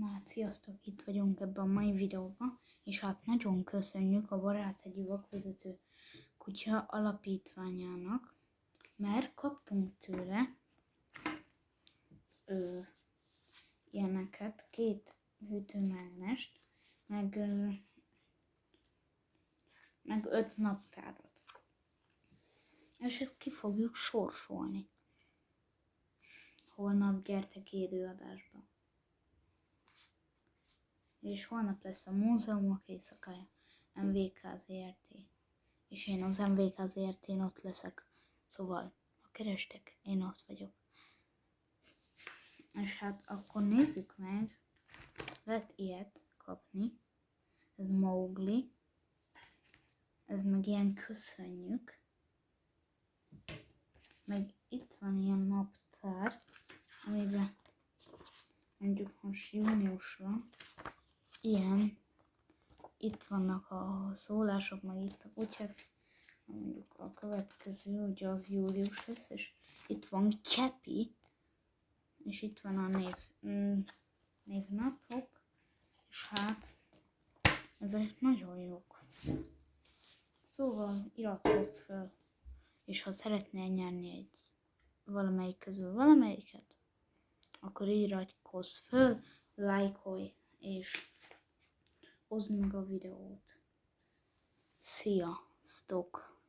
Na hát sziasztok, itt vagyunk ebben a mai videóban, és hát nagyon köszönjük a Baráthegyi Vakvezető Kutya Alapítványának, mert kaptunk tőle ilyeneket, 2 hűtőmágnest, meg 5 naptárat. És ezt ki fogjuk sorsolni. Holnap gyertek élőadásba. És holnap lesz a múzeumok éjszakája, MVK ZRT. És én az MVK ZRT-n ott leszek. Szóval, ha kerestek, én ott vagyok. És hát akkor nézzük meg. Lehet ilyet kapni. Ez Mowgli. Ez meg ilyen köszönjük. Meg itt van ilyen naptár, amiben mondjuk most júniusra ilyen, itt vannak a szólások, meg itt a kutyák, mondjuk a következő, ugye az július lesz, és itt van Cappy, és itt van a névnapok, és hát ezek nagyon jók. Szóval iratkozz fel, és ha szeretnél nyerni valamelyik közül valamelyiket, akkor iratkozz fel, lájkolj, és oszd meg a videót. Sziasztok!